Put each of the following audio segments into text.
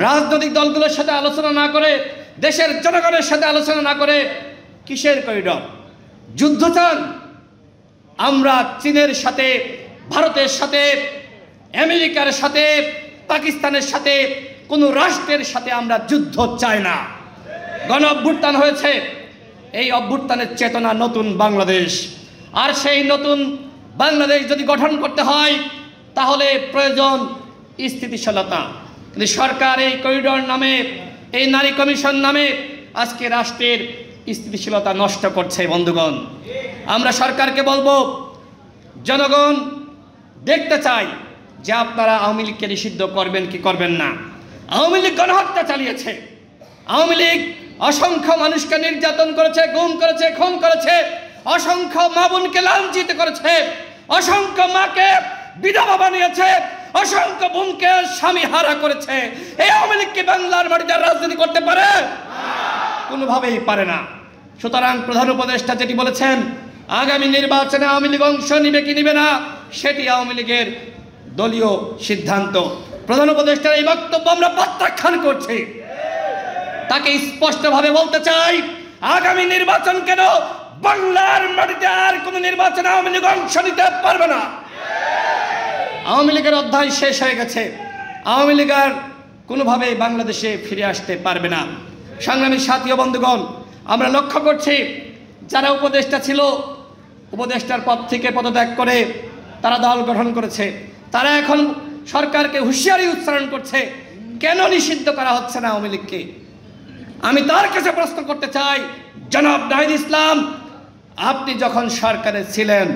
রাজনৈতিক দলগুলোর সাথে আলোচনা না করে, দেশের জনগণের সাথে আলোচনা না করে কিসের করিডর? যুদ্ধ চান? আমরা চীনের সাথে, ভারতের সাথে, আমেরিকার সাথে, পাকিস্তানের সাথে, কোনো রাষ্ট্রের সাথে আমরা যুদ্ধ চাই না। গণ অভ্যুত্থান হয়েছে, এই অভ্যুত্থানের চেতনা নতুন বাংলাদেশ। আর সেই নতুন বাংলাদেশ যদি গঠন করতে হয় তাহলে প্রয়োজন স্থিতিশীলতা। কিন্তু সরকার এই করিডোর নামে, এই নারী কমিশন নামে আজকে রাষ্ট্রের স্থিতিশীলতা নষ্ট করছে। বন্ধুগণ, আমরা সরকারকে বলবো, জনগণ দেখতে চাই যে আপনারা আওয়ামী লীগকে নিষিদ্ধ করবেন কি করবেন না। আওয়ামী লীগ গণহত্যা চালিয়েছে, আওয়ামী লীগ অসংখ্য মানুষকে নির্যাতন করেছে, গুম করেছে, খুন করেছে, অসংখ্য মা বোনকে লাঞ্ছিত করেছে, অসংখ্য মাকে বিধবা বানিয়েছে, অসংখ্য বোনকে স্বামী হারা করেছে। এই আওয়ামী লীগ কি বাংলার মাটিতে রাজনীতি করতে পারে? কোনোভাবেই পারে না। সুতরাং প্রধান উপদেষ্টা যেটি বলেছেন, আগামী নির্বাচনে আওয়ামী লীগ অংশ নিবে কি নিবে না সেটি আওয়ামী লীগের দলীয় সিদ্ধান্ত। প্রধান উপদেষ্টার এই বক্তব্য আমরা প্রত্যাখ্যান করছি। তাকে স্পষ্টভাবে বলতে চাই, আগামী নির্বাচন কেন বাংলার মাটিতে আর কোন নির্বাচনে আওয়ামী লীগ অংশ নিতে পারবে না। আওয়ামী লীগের অধ্যায় শেষ হয়ে গেছে। আওয়ামী লীগ আর কোনোভাবেই বাংলাদেশে ফিরে আসতে পারবে না। সংগ্রামী সাথী ও বন্ধুগণ, আমরা লক্ষ্য করছি যারা উপদেষ্টা ছিল, উপদেষ্টার পদ থেকে পদত্যাগ করে তারা দল গঠন করেছে, তারা এখন সরকারকে হুঁশিয়ারি উচ্চারণ করছে, কেন নিষিদ্ধ করা হচ্ছে না আওয়ামী লীগকে। আমি তার কাছে প্রশ্ন করতে চাই, জনাব নাহিদ ইসলাম, আপনি যখন সরকারে ছিলেন,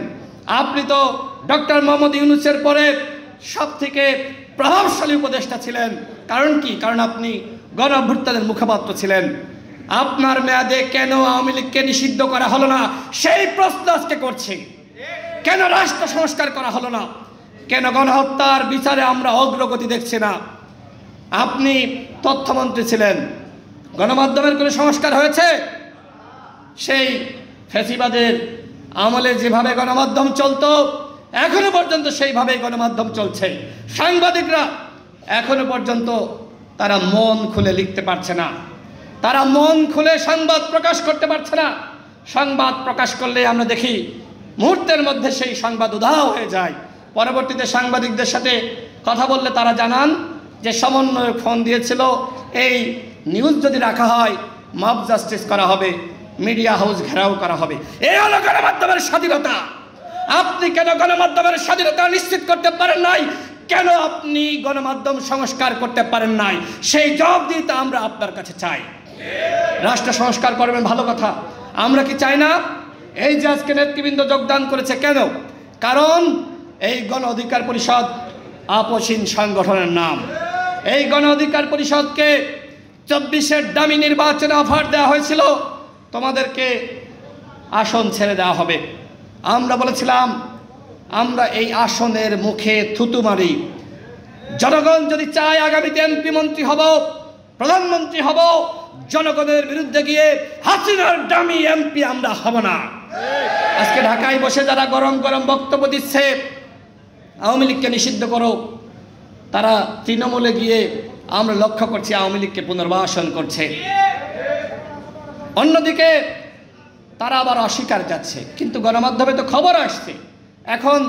আপনি তো ডক্টর মোহাম্মদ ইউনূসের পরে সব থেকে প্রভাবশালী উপদেষ্টা ছিলেন। কারণ কি? কারণ আপনি গণ অভ্যুত্থানের মুখপাত্র ছিলেন। আপনার মেয়াদে কেন আওয়ামী লীগকে নিষিদ্ধ করা হলো না সেই প্রশ্ন আজকে করছি। কেন রাষ্ট্র সংস্কার করা হলো না? কেন গণহত্যার বিচারে আমরা অগ্রগতি দেখছি না? আপনি তথ্যমন্ত্রী ছিলেন, গণমাধ্যমের কোনো সংস্কার হয়েছে? সেই ফ্যাসিবাদের আমলে যেভাবে গণমাধ্যম চলতো এখনো পর্যন্ত সেইভাবেই গণমাধ্যম চলছে। সাংবাদিকরা এখনো পর্যন্ত তারা মন খুলে লিখতে পারছে না, তারা মন খুলে সংবাদ প্রকাশ করতে পারছে না। সংবাদ প্রকাশ করলে আমরা দেখি মুহূর্তের মধ্যে সেই সংবাদ উধাও হয়ে যায়। পরবর্তীতে সাংবাদিকদের সাথে কথা বললে তারা জানান যে সমন্বয়ক ফোন দিয়েছিল, এই নিউজ যদি রাখা হয় মব জাস্টিস করা হবে, মিডিয়া হাউস ঘেরাও করা হবে। এই হলো গণমাধ্যমের স্বাধীনতা। আপনি কেন গণমাধ্যমের স্বাধীনতা নিশ্চিত করতে পারেন নাই? কেন আপনি গণমাধ্যম সংস্কার করতে পারেন নাই? সেই জবাবদিহিতা আমরা আপনার কাছে চাই। রাষ্ট্র সংস্কার করবেন, ভালো কথা, আমরা কি চাই না? এই যে আজকে নেতৃবৃন্দ যোগদান করেছে, কেন? কারণ এই গণ অধিকার পরিষদ আপসহীন সংগঠনের নাম। এই গণ অধিকার পরিষদকে 24-এর দামি নির্বাচনে অফার দেওয়া হয়েছিল, তোমাদেরকে আসন ছেড়ে দেওয়া হবে। আমরা বলেছিলাম আমরা এই আসনের মুখে থুতু মারি। জনগণ যদি চায় আগামীতে এমপি মন্ত্রী হব, প্রধানমন্ত্রী হব, জনগণের বিরুদ্ধে গিয়ে হাসিনার দামি এমপি আমরা হব না। আজকে ঢাকায় বসে যারা গরম গরম বক্তব্য দিচ্ছে আওয়ামী লীগকে নিষিদ্ধ করো, তারা তৃণমূলে গিয়ে আমরা লক্ষ্য করছি আওয়ামী লীগকে পুনর্বাসন করছে। অন্যদিকে তারা আবার অস্বীকার যাচ্ছে, কিন্তু গণমাধ্যমে তো খবর আসছে, এখন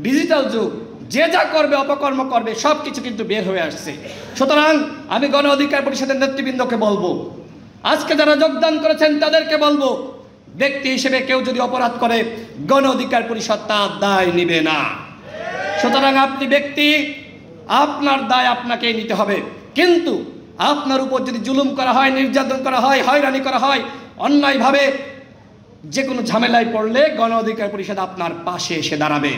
ডিজিটাল যুগ, যে যা করবে, অপকর্ম করবে, সব কিছু কিন্তু বের হয়ে আসছে। সুতরাং আমি গণ অধিকার পরিষদের নেতৃবৃন্দকে বলবো, আজকে যারা যোগদান করেছেন তাদেরকে বলবো, ব্যক্তি হিসেবে কেউ যদি অপরাধ করে গণ অধিকার পরিষদ তার দায় নিবে না। সুতরাং আপনি ব্যক্তি, আপনার দায় আপনাকেই নিতে হবে। কিন্তু আপনার উপর যদি জুলুম করা হয়, নির্যাতন করা হয়, হয়রানি করা হয়, অন্যায়ভাবে যে কোনো ঝামেলায় পড়লে গণ অধিকার পরিষদ আপনার পাশে এসে দাঁড়াবে।